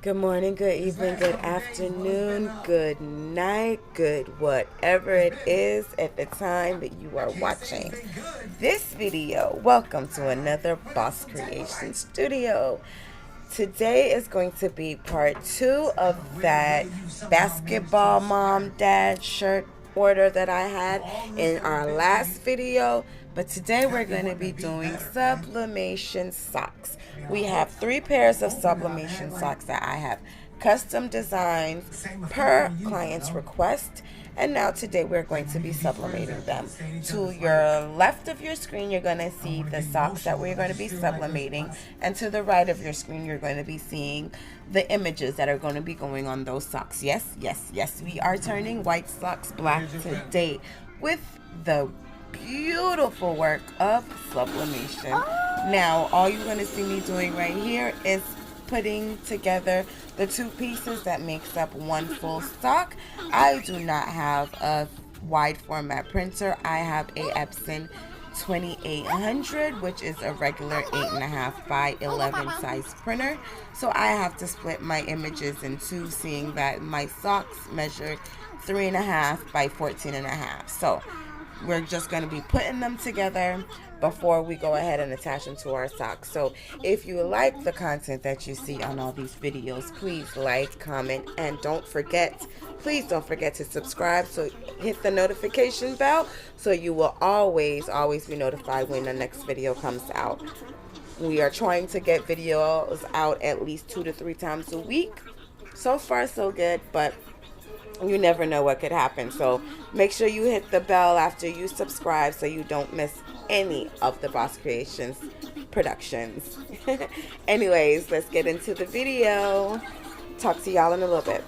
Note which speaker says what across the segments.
Speaker 1: Good morning, good evening, good afternoon, good night, good whatever it is at the time that you are watching this video. Welcome to another Boss Creation Studio. Today is going to be part 2 of that basketball mom dad shirt order that I had in our last video. But today we're going to be doing sublimation socks. We have 3 pairs of sublimation socks that I have custom designed per client's request. And now today we're going to be sublimating them. To your left of your screen, you're going to see the socks that we're going to be sublimating. And to the right of your screen, you're going to be seeing the images that are going to be going on those socks. Yes, yes, yes. We are turning white socks black today with the beautiful work of sublimation. Now, all you're going to see me doing right here is putting together the 2 pieces that makes up one full sock. I do not have a wide format printer. I have a Epson 2800, which is a regular 8.5 by 11 size printer. So I have to split my images in 2, seeing that my socks measured 3.5 by 14.5. So we're just going to be putting them together before we go ahead and attach them to our socks. So if you like the content that you see on all these videos, please like, comment, and please don't forget to subscribe. So hit the notification bell so you will always be notified when the next video comes out. We are trying to get videos out at least 2 to 3 times a week. So far so good, but you never know what could happen. So make sure you hit the bell after you subscribe so you don't miss any of the Boss Creations productions. Anyways, let's get into the video. Talk to y'all in a little bit.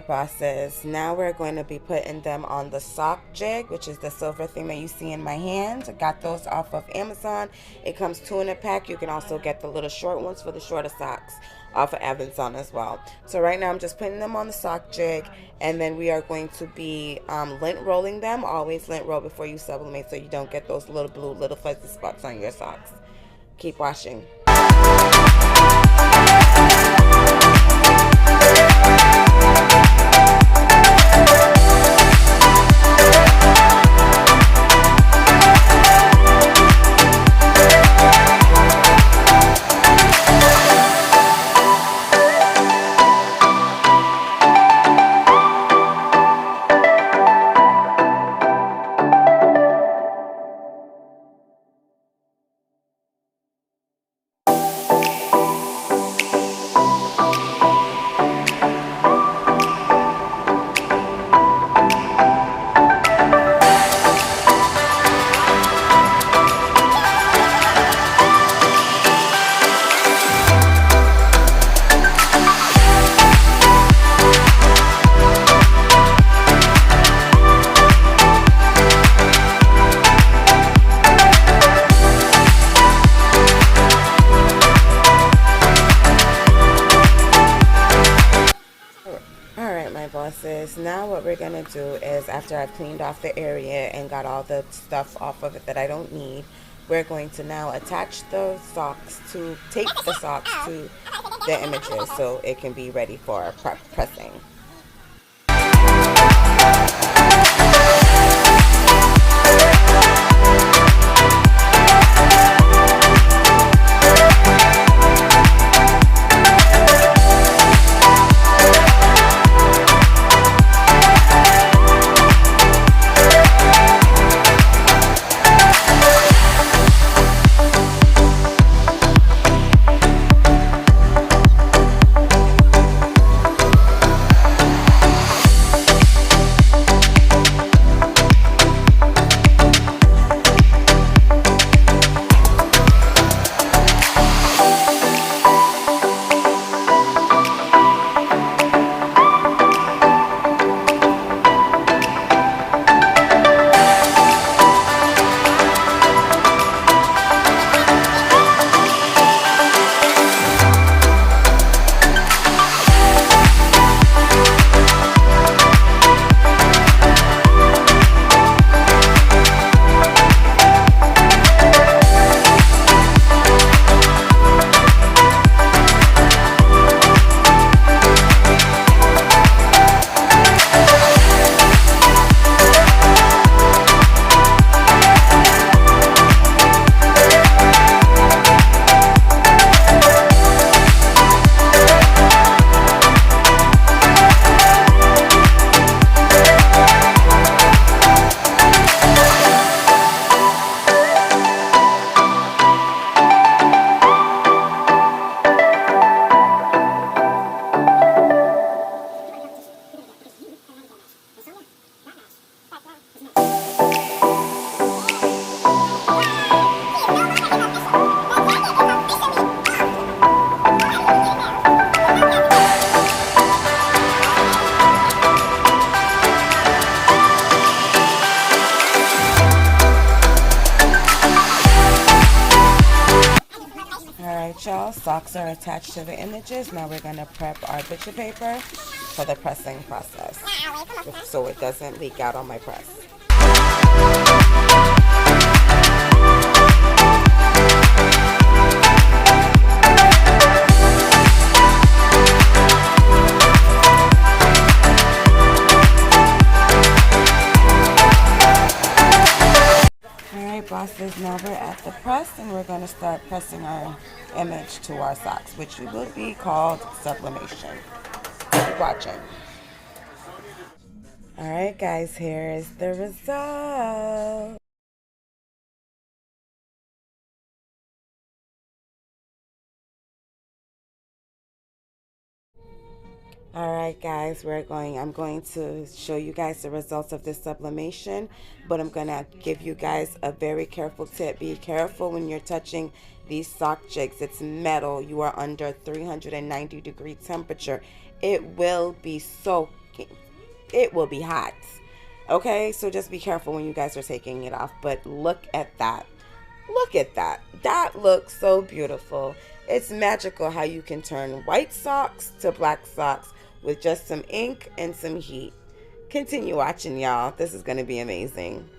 Speaker 1: Bosses, now we're going to be putting them on the sock jig, which is the silver thing that you see in my hand. I got those off of Amazon. It comes 2 in a pack. You can also get the little short ones for the shorter socks off of Amazon as well. So right now I'm just putting them on the sock jig, and then we are going to be lint rolling them. Always lint roll before you sublimate so you don't get those little blue little fuzzy spots on your socks. Keep watching. to do is, after I've cleaned off the area and got all the stuff off of it that I don't need, we're going to now attach the socks to, tape the socks to the images so it can be ready for pressing. Y'all, socks are attached to the images. Now we're going to prep our picture paper for the pressing process so it doesn't leak out on my press. Bosses, now we're at the press and we're going to start pressing our image to our socks, which will be called sublimation. Keep watching. Alright guys, here is the result. Alright guys, I'm going to show you guys the results of this sublimation, but I'm going to give you guys a very careful tip. Be careful when you're touching these sock jigs. It's metal. You are under 390-degree temperature. It will be soaking. It will be hot. Okay, so just be careful when you guys are taking it off. But look at that. Look at that. That looks so beautiful. It's magical how you can turn white socks to black socks with just some ink and some heat. Continue watching, y'all. This is going to be amazing.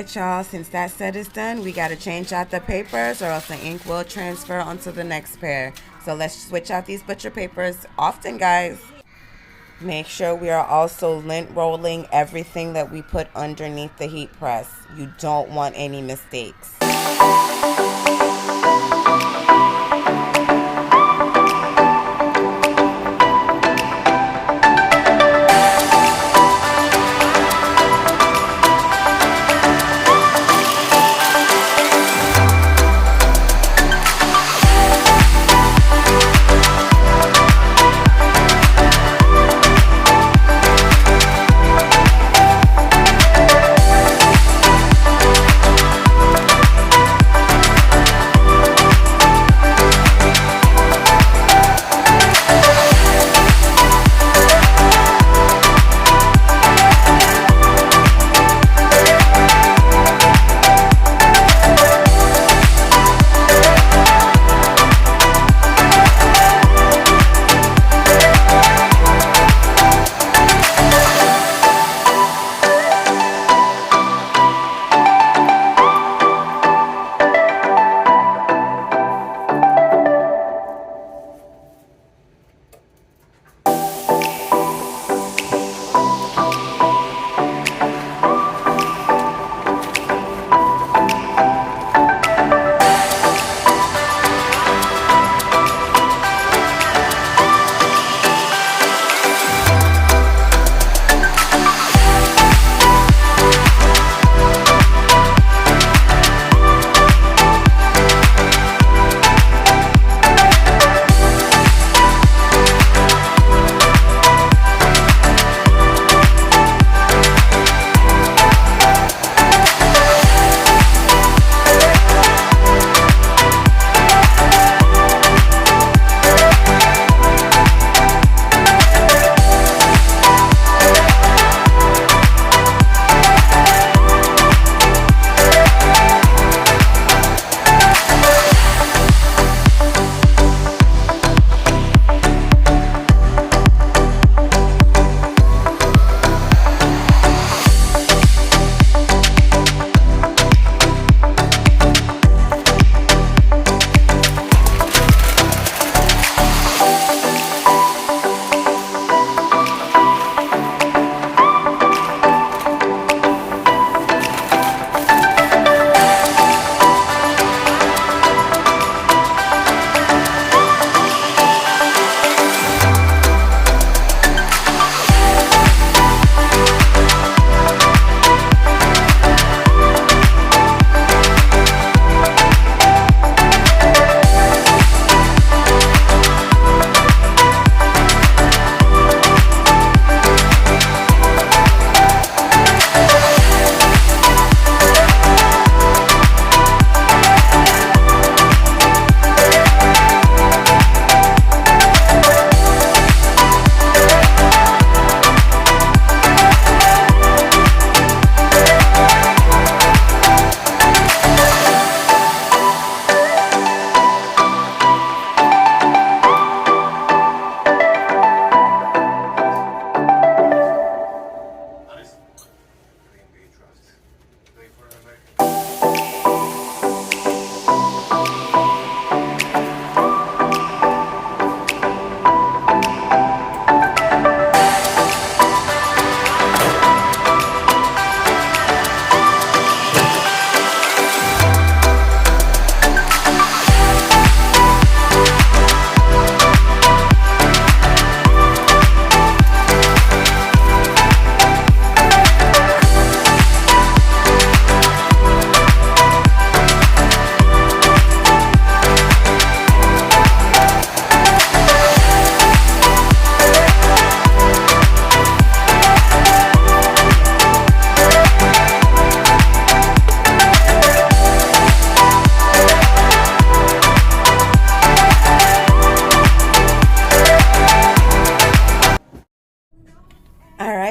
Speaker 1: right, y'all, since that set is done, we got to change out the papers or else the ink will transfer onto the next pair. So let's switch out these butcher papers often, guys. Make sure we are also lint rolling everything that we put underneath the heat press. You don't want any mistakes.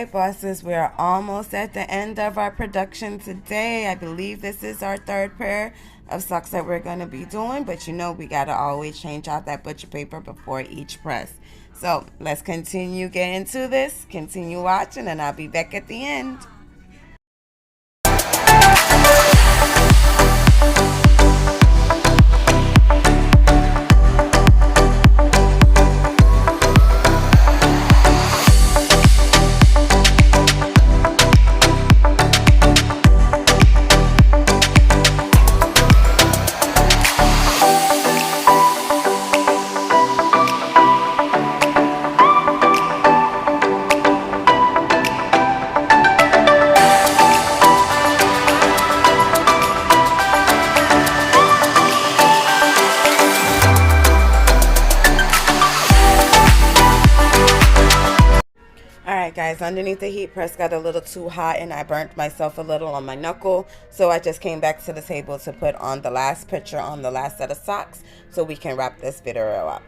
Speaker 1: right, bosses, we are almost at the end of our production today. I believe this is our third pair of socks that we're going to be doing, but you know we got to always change out that butcher paper before each press. So let's continue getting to this, continue watching, and I'll be back at the end. guys, underneath the heat press got a little too hot and I burnt myself a little on my knuckle. So I just came back to the table to put on the last picture on the last set of socks so we can wrap this video up.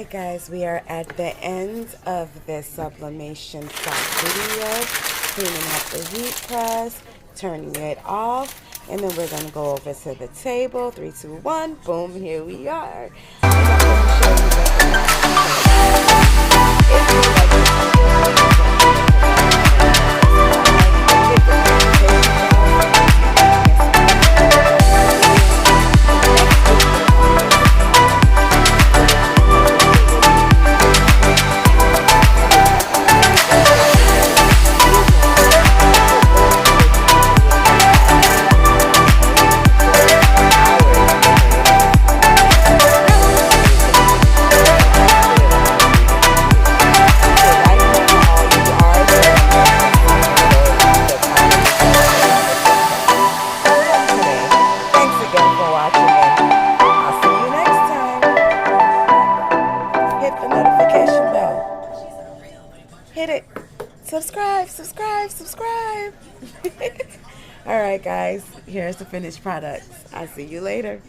Speaker 1: Guys, we are at the end of this sublimation sock video, cleaning up the heat press, turning it off, And then we're going to go over to the table. 3, 2, 1. Boom. Here we are. And I'm going to show you what the hit it. Subscribe. All right, guys. Here's the finished products. I'll see you later.